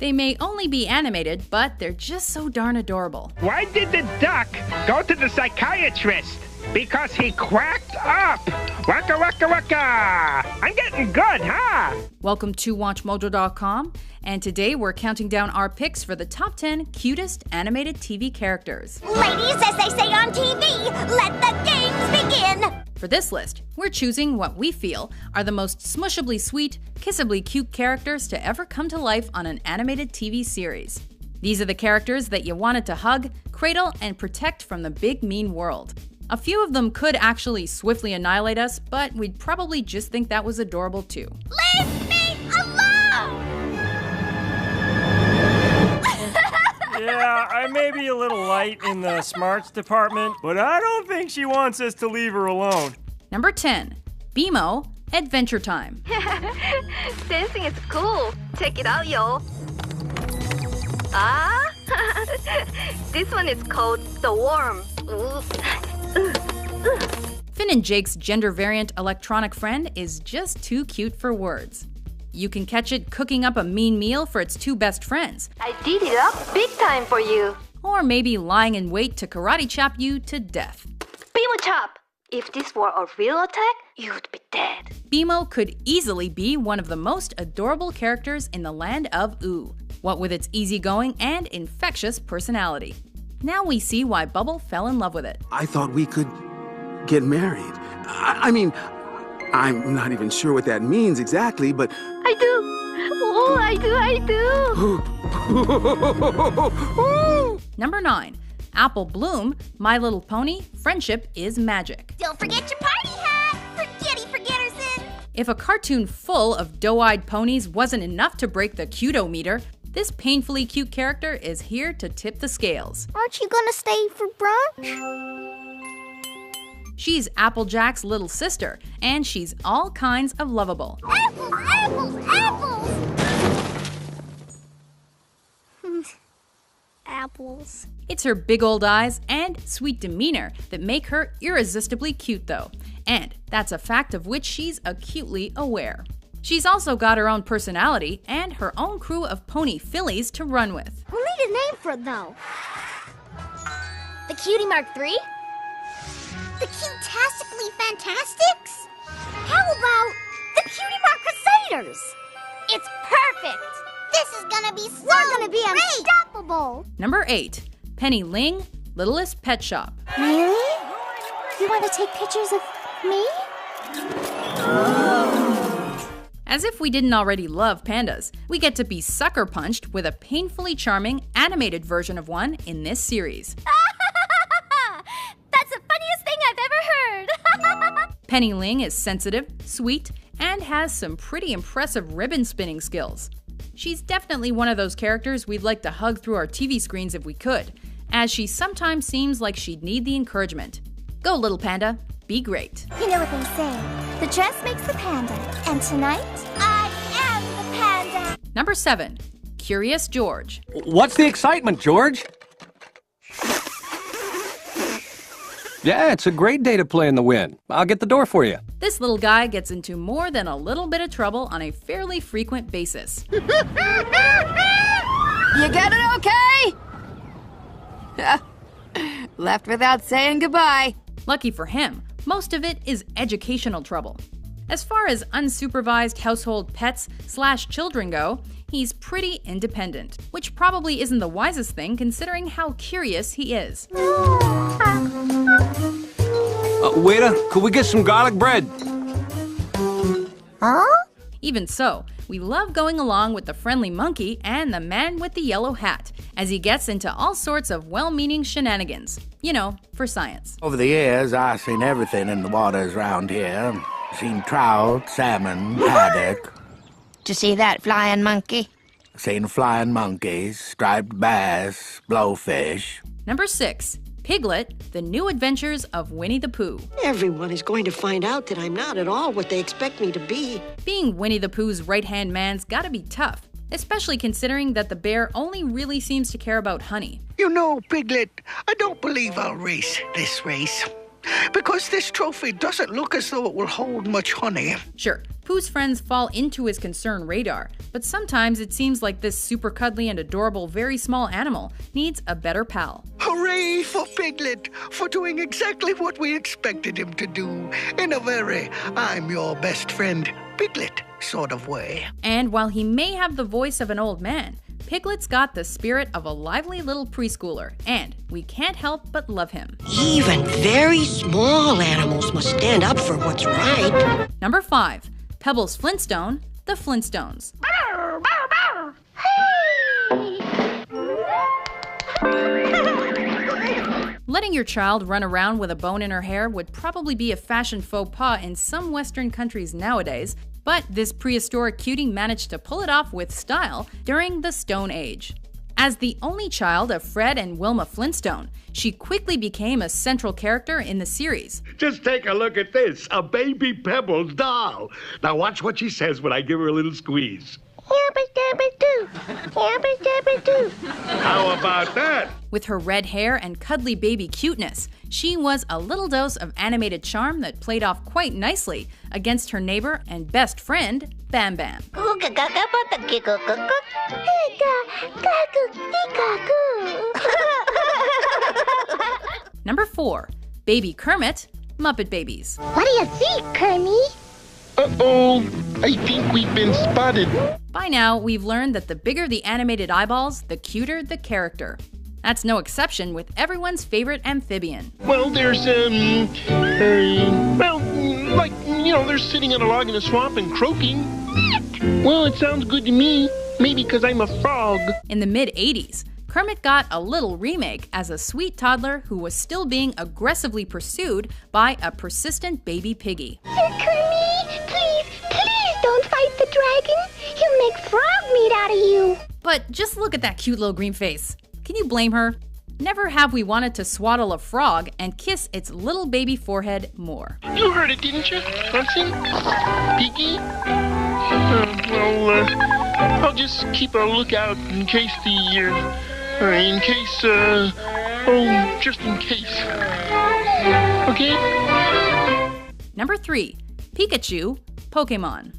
They may only be animated, but they're just so darn adorable. Why did the duck go to the psychiatrist? Because he quacked up. Waka waka waka. I'm getting good, huh? Welcome to WatchMojo.com, and today we're counting down our picks for the top 10 cutest animated TV characters. Ladies, as they say on TV, let the games begin! For this list, we're choosing what we feel are the most smushably sweet, kissably cute characters to ever come to life on an animated TV series. These are the characters that you wanted to hug, cradle, and protect from the big mean world. A few of them could actually swiftly annihilate us, but we'd probably just think that was adorable too. Leave me alone! Yeah, I may be a little light in the smarts department, but I don't think she wants us to leave her alone. Number 10. BMO, Adventure Time. Dancing is cool. Check it out, yo. Ah, this one is called The Worm. Finn and Jake's gender variant electronic friend is just too cute for words. You can catch it cooking up a mean meal for its two best friends. I did it up big time for you. Or maybe lying in wait to karate chop you to death. Beaver chop. If this were a real attack, you'd be dead. BMO could easily be one of the most adorable characters in the land of Ooh, what with its easygoing and infectious personality. Now we see why Bubble fell in love with it. I thought we could get married. I mean, I'm not even sure what that means exactly, but... I do. Oh, I do. Number 9. Apple Bloom, My Little Pony, Friendship is Magic. Don't forget your party hat! Forgetterson! If a cartoon full of doe-eyed ponies wasn't enough to break the cuto-meter, this painfully cute character is here to tip the scales. Aren't you gonna stay for brunch? She's Applejack's little sister, and she's all kinds of lovable. Apples, apples, apples! Apples. It's her big old eyes and sweet demeanor that make her irresistibly cute though, and that's a fact of which she's acutely aware. She's also got her own personality and her own crew of pony fillies to run with. We'll need a name for it though. The Cutie Mark III? The Cutastically Fantastics? How about the Cutie Mark Crusaders? It's perfect! This is gonna be so We're gonna be unstoppable! Number 8. Penny Ling, Littlest Pet Shop. Really? You want to take pictures of me? As if we didn't already love pandas, we get to be sucker punched with a painfully charming animated version of one in this series. That's the funniest thing I've ever heard! Penny Ling is sensitive, sweet, and has some pretty impressive ribbon spinning skills. She's definitely one of those characters we'd like to hug through our TV screens if we could, as she sometimes seems like she'd need the encouragement. Go, little panda, be great. You know what they say, the dress makes the panda, and tonight, I am the panda! Number 7. Curious George. What's the excitement, George? Yeah, it's a great day to play in the wind. I'll get the door for you. This little guy gets into more than a little bit of trouble on a fairly frequent basis. You got it okay? Left without saying goodbye. Lucky for him, most of it is educational trouble. As far as unsupervised household pets/children go, he's pretty independent, which probably isn't the wisest thing considering how curious he is. Waiter, could we get some garlic bread? Huh? Even so, we love going along with the friendly monkey and the man with the yellow hat, as he gets into all sorts of well-meaning shenanigans. You know, for science. Over the years, I've seen everything in the waters around here. Seen trout, salmon, haddock. Did you see that flying monkey? Seen flying monkeys, striped bass, blowfish. Number 6. Piglet, The New Adventures of Winnie the Pooh. Everyone is going to find out that I'm not at all what they expect me to be. Being Winnie the Pooh's right-hand man's gotta be tough, especially considering that the bear only really seems to care about honey. You know, Piglet, I don't believe I'll race this race. because this trophy doesn't look as though it will hold much honey. Sure, Pooh's friends fall into his concern radar, but sometimes it seems like this super cuddly and adorable very small animal needs a better pal. Hooray for Piglet for doing exactly what we expected him to do in a very I'm your best friend, Piglet sort of way. And while he may have the voice of an old man, Piglet's got the spirit of a lively little preschooler, and we can't help but love him. Even very small animals must stand up for what's right. Number 5. Pebbles Flintstone, the Flintstones. Letting your child run around with a bone in her hair would probably be a fashion faux pas in some Western countries nowadays, but this prehistoric cutie managed to pull it off with style during the Stone Age. As the only child of Fred and Wilma Flintstone, she quickly became a central character in the series. Just take a look at this, a baby Pebbles doll. Now watch what she says when I give her a little squeeze. How about that? With her red hair and cuddly baby cuteness, she was a little dose of animated charm that played off quite nicely against her neighbor and best friend, Bam Bam. Number 4. Baby Kermit, Muppet Babies. What do you think, Kermit? Uh-oh, I think we've been spotted. By now, we've learned that the bigger the animated eyeballs, the cuter the character. That's no exception with everyone's favorite amphibian. Well, there's, they're sitting on a log in a swamp and croaking. Well, it sounds good to me. Maybe because I'm a frog. In the mid-'80s, Kermit got a little remake as a sweet toddler who was still being aggressively pursued by a persistent baby piggy. Sir Kermit, please don't fight the dragon. He'll make frog meat out of you. But just look at that cute little green face. Can you blame her? Never have we wanted to swaddle a frog and kiss its little baby forehead more. You heard it, didn't you, Hudson? Piggy? I'll just keep a lookout in case just in case. Okay? Number 3. Pikachu, Pokemon.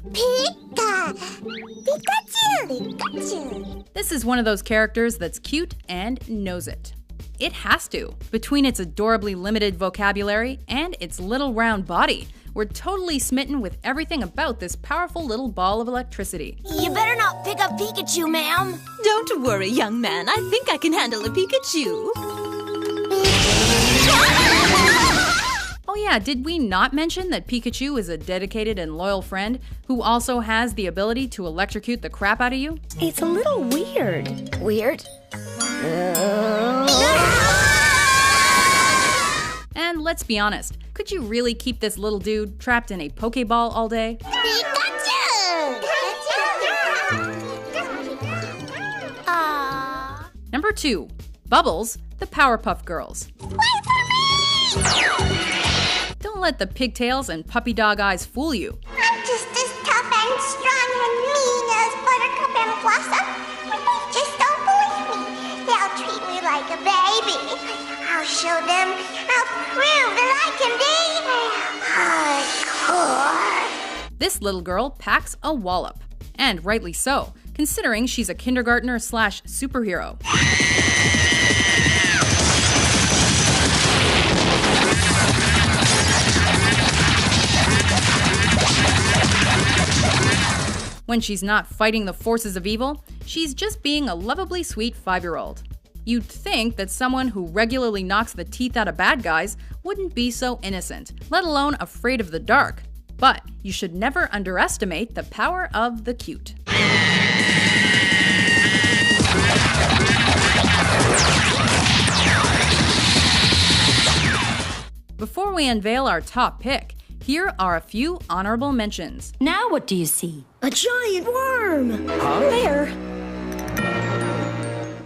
Pikachu! This is one of those characters that's cute and knows it. It has to. Between its adorably limited vocabulary and its little round body, we're totally smitten with everything about this powerful little ball of electricity. You better not pick up Pikachu, ma'am. Don't worry, young man. I think I can handle a Pikachu. Oh yeah, did we not mention that Pikachu is a dedicated and loyal friend who also has the ability to electrocute the crap out of you? It's a little weird. Weird? And let's be honest, could you really keep this little dude trapped in a Pokeball all day? Number 2. Bubbles, the Powerpuff Girls. Don't let the pigtails and puppy dog eyes fool you. I'm just as tough and strong and mean as Buttercup and Blossom, but they just don't believe me. They'll treat me like a baby. I'll show them. I'll prove that I can be hardcore. This little girl packs a wallop. And rightly so, considering she's a kindergartner/superhero. When she's not fighting the forces of evil, she's just being a lovably sweet 5-year-old. You'd think that someone who regularly knocks the teeth out of bad guys wouldn't be so innocent, let alone afraid of the dark. But you should never underestimate the power of the cute. Before we unveil our top pick, here are a few honorable mentions. Now what do you see? A giant worm! Huh? There.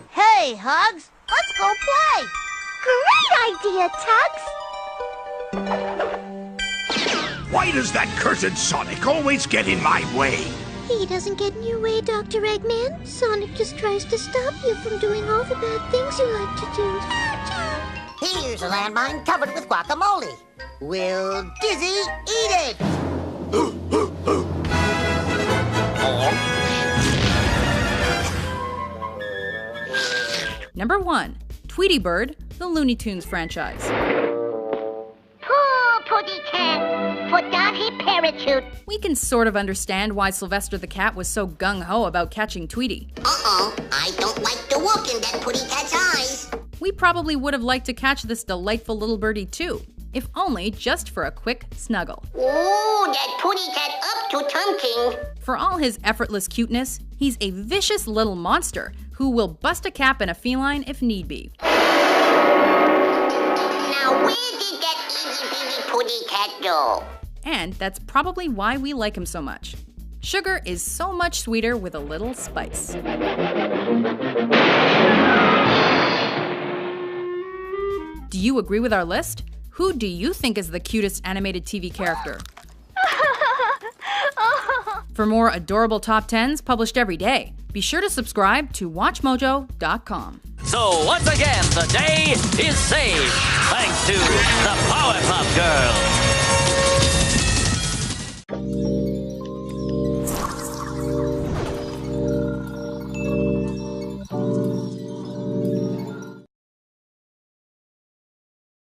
Hey, Hugs, let's go play. Great idea, Tugs. Why does that cursed Sonic always get in my way? He doesn't get in your way, Dr. Eggman. Sonic just tries to stop you from doing all the bad things you like to do. Here's a landmine covered with guacamole. Will Dizzy eat it? Number 1. Tweety Bird, the Looney Tunes franchise. Poor Puddy Cat. Forgot he parachute. We can sort of understand why Sylvester the Cat was so gung-ho about catching Tweety. Uh-oh, I don't like the look in that Puddy Cat's eyes. We probably would have liked to catch this delightful little birdie too, if only just for a quick snuggle. Ooh, that Puddy Cat up to something. For all his effortless cuteness, he's a vicious little monster who will bust a cap in a feline if need be. Now where did that itty-bitty Puddy Cat go? And that's probably why we like him so much. Sugar is so much sweeter with a little spice. Do you agree with our list? Who do you think is the cutest animated TV character? For more adorable top 10s published every day, be sure to subscribe to WatchMojo.com. So once again, the day is saved thanks to the Powerpuff Girls.